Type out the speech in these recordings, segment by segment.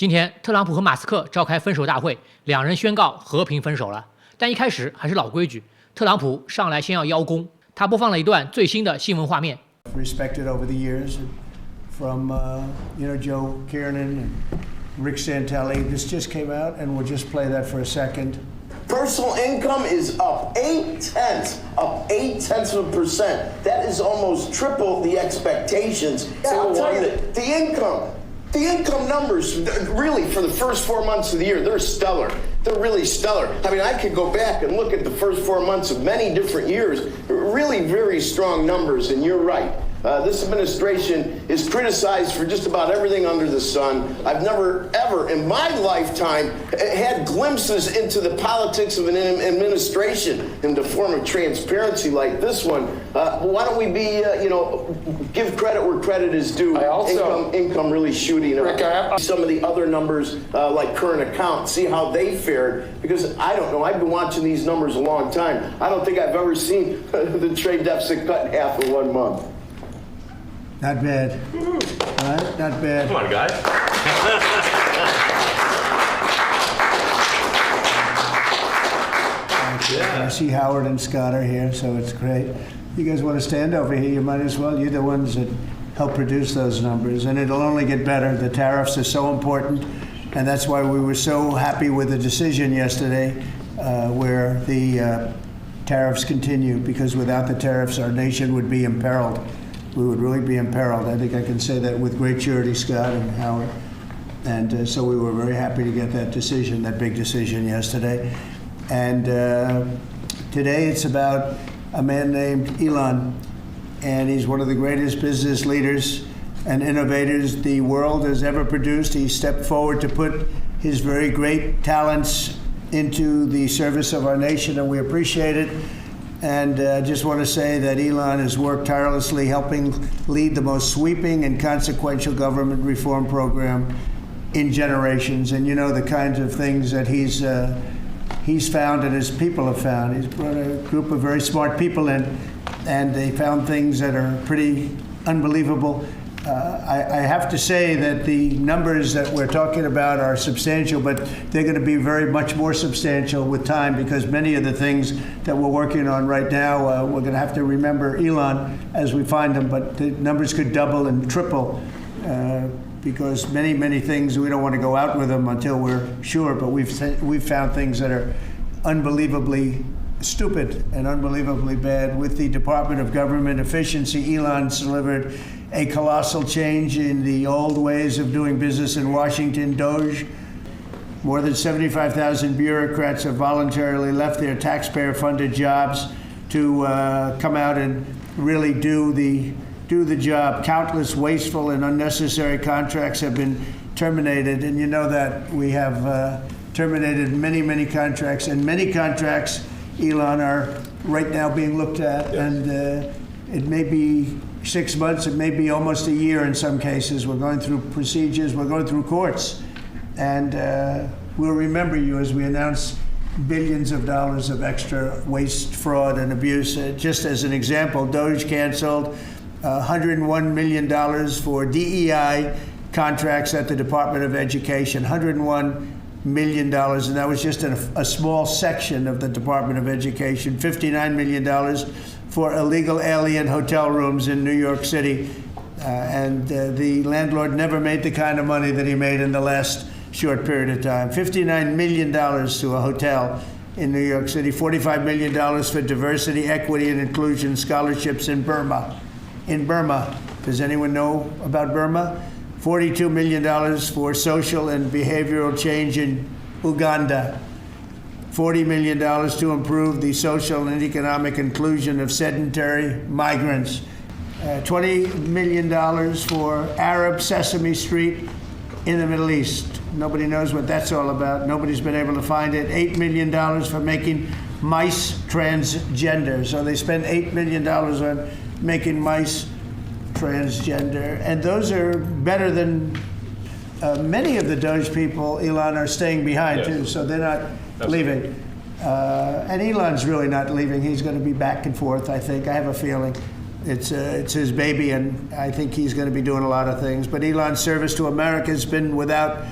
今天，特朗普和马斯克召开分手大会，两人宣告和平分手了。但一开始还是老规矩，特朗普上来先要邀功，他播放了一段最新的新闻画面。Respected over the years from Joe Kiernan and Rick Santelli. This just came out, and we'll just play that for a second. Personal income is up 0.8%. That is almost triple the expectations. Yeah, I'll tell you that the income numbers, really, for the first 4 months of the year, they're stellar. They're really stellar. I mean, I could go back and look at the first 4 months of many different years. Really very strong numbers, and you're right. This administration is criticized for just about everything under the sun. I've never, ever in my lifetime had glimpses into the politics of an administration in the form of transparency like this one. Why don't we be, give credit where credit is due. Income really shooting up. Some of the other numbers, like current account, see how they fared. Because I don't know, I've been watching these numbers a long time. I don't think I've ever seen the trade deficit cut in half in 1 month. Not bad. Right? Not bad. Come on, guys. I see Howard and Scott are here, so it's great. You guys want to stand over here? You might as well. You're the ones that help produce those numbers, and it'll only get better. The tariffs are so important, and that's why we were so happy with the decision yesterday where the tariffs continue, because without the tariffs, our nation would be imperiled. We would really be imperiled. I think I can say that with great surety, Scott and Howard. And so we were very happy to get that decision, that big decision yesterday. And today it's about a man named Elon. And he's one of the greatest business leaders and innovators the world has ever produced. He stepped forward to put his very great talents into the service of our nation, and we appreciate it. And I just want to say that Elon has worked tirelessly helping lead the most sweeping and consequential government reform program in generations. And you know the kinds of things that he's found and his people have found. He's brought a group of very smart people in, and they found things that are pretty unbelievable. I have to say that the numbers that we're talking about are substantial, but they're going to be very much more substantial with time, because many of the things that we're working on right now, we're going to have to remember Elon as we find them, but the numbers could double and triple because many things, we don't want to go out with them until we're sure, but we've found things that are unbelievably stupid and unbelievably bad. With the Department of Government Efficiency, Elon's delivered a colossal change in the old ways of doing business in Washington. DOGE, more than 75,000 bureaucrats have voluntarily left their taxpayer-funded jobs to come out and really do the job. Countless wasteful and unnecessary contracts have been terminated, and you know that we have terminated many contracts, and many contracts, Elon, are right now being looked at, and it may be 6 months, it may be almost a year in some cases. We're going through procedures, we're going through courts, and we'll remember you as we announce billions of dollars of extra waste, fraud, and abuse. Just as an example, DOGE canceled $101 million for DEI contracts at the Department of Education, $101 million, and that was just a small section of the Department of Education. $59 million for illegal alien hotel rooms in New York City. And the landlord never made the kind of money that he made in the last short period of time. $59 million to a hotel in New York City. $45 million for diversity, equity, and inclusion scholarships in Burma. In Burma. Does anyone know about Burma? $42 million for social and behavioral change in Uganda. $40 million to improve the social and economic inclusion of sedentary migrants. $20 million for Arab Sesame Street in the Middle East. Nobody knows what that's all about. Nobody's been able to find it. $8 million for making mice transgender. So they spend $8 million on making mice transgender. And those are better than many of the Doge people, Elon, are staying behind, too. So they're not leaving. And Elon's really not leaving. He's going to be back and forth, I think. I have a feeling. It's his baby, and I think he's going to be doing a lot of things. But Elon's service to America has been without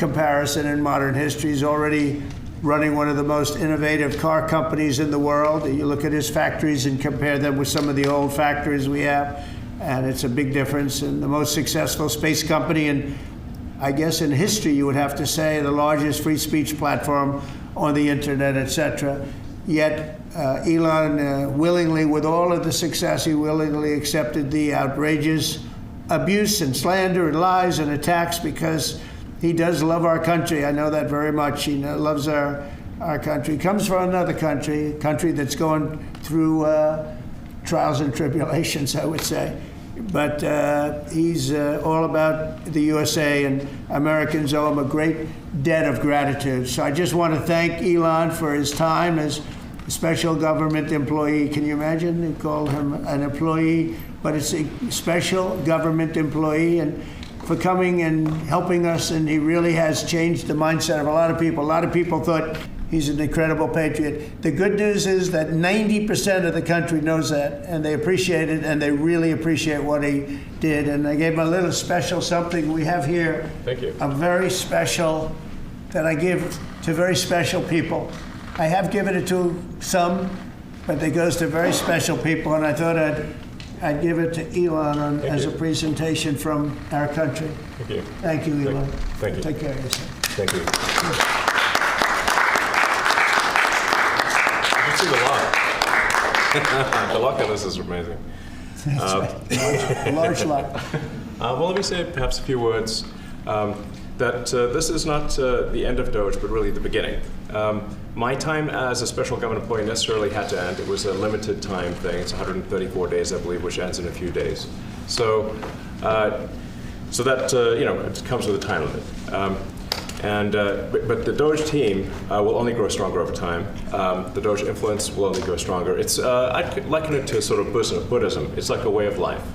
comparison in modern history. He's already running one of the most innovative car companies in the world. You look at his factories and compare them with some of the old factories we have, and it's a big difference. And the most successful space company, and I guess in history you would have to say the largest free speech platform on the internet, etc. Yet Elon willingly, with all of the success, he willingly accepted the outrageous abuse and slander and lies and attacks because he does love our country. I know that very much. He loves our country. He comes from another country, a country that's going through trials and tribulations, I would say. But he's all about the USA, and Americans owe him a great debt of gratitude. So I just want to thank Elon for his time as a special government employee. Can you imagine? They call him an employee, but it's a special government employee, and for coming and helping us, and he really has changed the mindset of a lot of people. A lot of people thought he's an incredible patriot. The good news is that 90% of the country knows that, and they appreciate it, and they really appreciate what he did. And I gave him a little special something we have here. Thank you. A very special, that I give to very special people. I have given it to some, but it goes to very special people, and I thought I'd give it to Elon as a presentation from our country. Thank you. Thank you, Elon. Thank you. Take care of yourself. Thank you. You can see the lock. The lock on this is amazing. That's right. A large lot. Well, let me say perhaps a few words that this is not the end of Doge, but really the beginning. My time as a special government employee necessarily had to end. It was a limited time thing. It's 134 days, I believe, which ends in a few days. So, so that it comes with a time limit. But the Doge team will only grow stronger over time. The Doge influence will only grow stronger. It's I'd liken it to sort of Buddhism. It's like a way of life.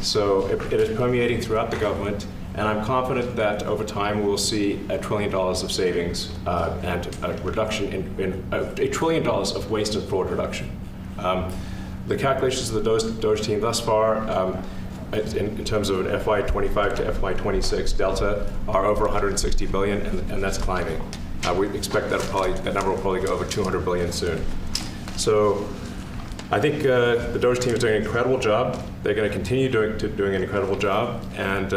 So it is permeating throughout the government. And I'm confident that over time we'll see $1 trillion of savings and a reduction in $1 trillion of waste and fraud reduction. The calculations of the Doge team thus far, in terms of an FY25 to FY26 delta, are over 160 billion, and that's climbing. We expect that number will probably go over 200 billion soon. So I think the Doge team is doing an incredible job. They're going to continue doing an incredible job, and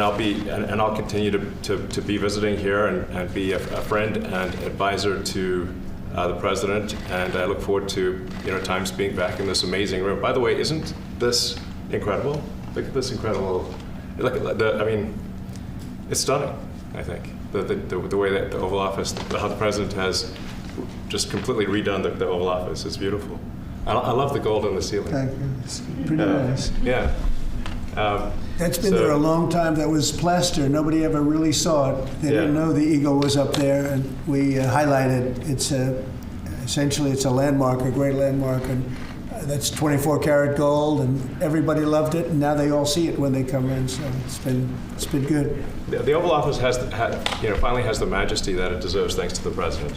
I'll continue to be visiting here and be a friend and advisor to the president. And I look forward to times being back in this amazing room. By the way, isn't this incredible? Look at this incredible. It's stunning. I think the way that the Oval Office, how the president has just completely redone the Oval Office. It's beautiful. I love the gold on the ceiling. Thank you. It's pretty nice. Yeah. That's been there a long time. That was plaster. Nobody ever really saw it. They didn't know the eagle was up there, and we highlighted. It's essentially it's a landmark, a great landmark, and that's 24 karat gold, and everybody loved it, and now they all see it when they come in. So it's been good. The Oval Office finally has the majesty that it deserves, thanks to the president.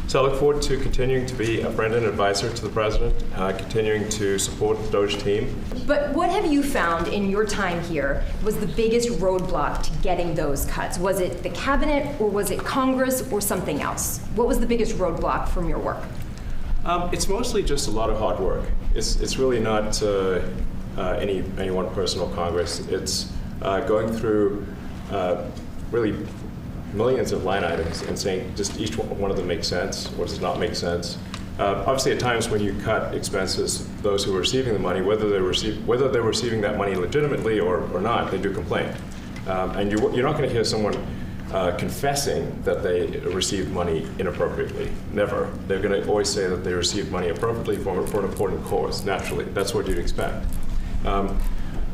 So I look forward to continuing to be a friend and advisor to the president, continuing to support the Doge team. But what have you found in your time here was the biggest roadblock to getting those cuts? Was it the cabinet, or was it Congress, or something else? What was the biggest roadblock from your work? It's mostly just a lot of hard work. It's really not any one person or Congress. It's going through really millions of line items and saying just each one of them makes sense, or does not make sense. Obviously, at times when you cut expenses, those who are receiving the money, whether they're receiving that money legitimately or not, they do complain. And you're not going to hear someone confessing that they received money inappropriately. Never. They're going to always say that they received money appropriately for an important cause. Naturally, that's what you'd expect. So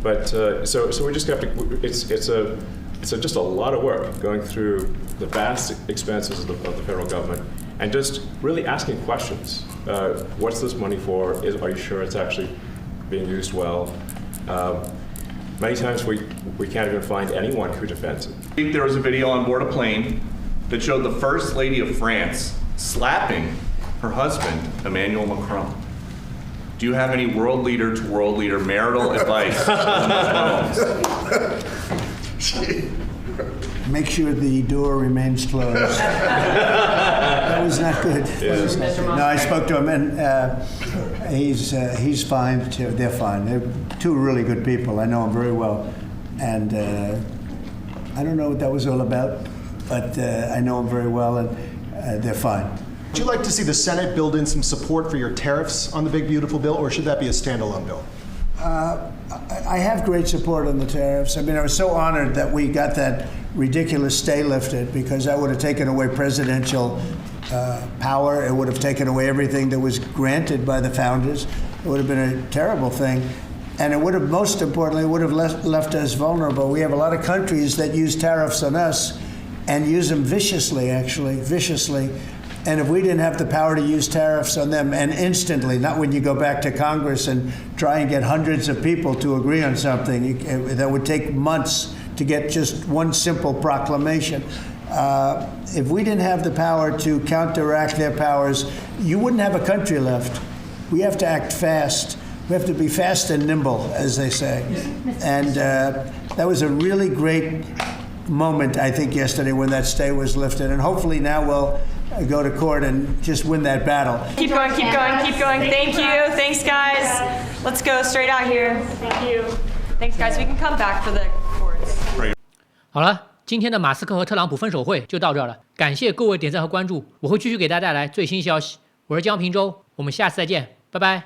we just have to. It's just a lot of work going through the vast expenses of the federal government and just really asking questions. What's this money for? Are you sure it's actually being used well? Many times we can't even find anyone who defends it. There was a video on board a plane that showed the First Lady of France slapping her husband, Emmanuel Macron. Do you have any world leader to world leader marital advice? Make sure the door remains closed. That was not good. That was not good. No, I spoke to him, and he's fine too. They're fine. They're two really good people. I know them very well, and I don't know what that was all about, but I know them very well, and they're fine. Would you like to see the Senate build in some support for your tariffs on the big beautiful bill, or should that be a standalone bill? I have great support on the tariffs. I mean, I was so honored that we got that ridiculous stay lifted, because that would have taken away presidential power. It would have taken away everything that was granted by the founders. It would have been a terrible thing. And it would have, most importantly, would have left us vulnerable. We have a lot of countries that use tariffs on us and use them viciously, actually, viciously. And if we didn't have the power to use tariffs on them, and instantly, not when you go back to Congress and try and get hundreds of people to agree on something, that would take months to get just one simple proclamation. If we didn't have the power to counteract their powers, you wouldn't have a country left. We have to act fast. We have to be fast and nimble, as they say. And that was a really great moment, I think, yesterday when that stay was lifted. And hopefully now we'll go to court and just win that battle. Keep going, keep going, keep going. Thank you. Thanks, guys. Let's go straight out here. Thank you. Thanks, guys. We can come back for the courts. 好了，今天的马斯克和特朗普分手会就到这儿了。感谢各位点赞和关注，我会继续给大家带来最新消息。我是江平洲，我们下次再见，拜拜。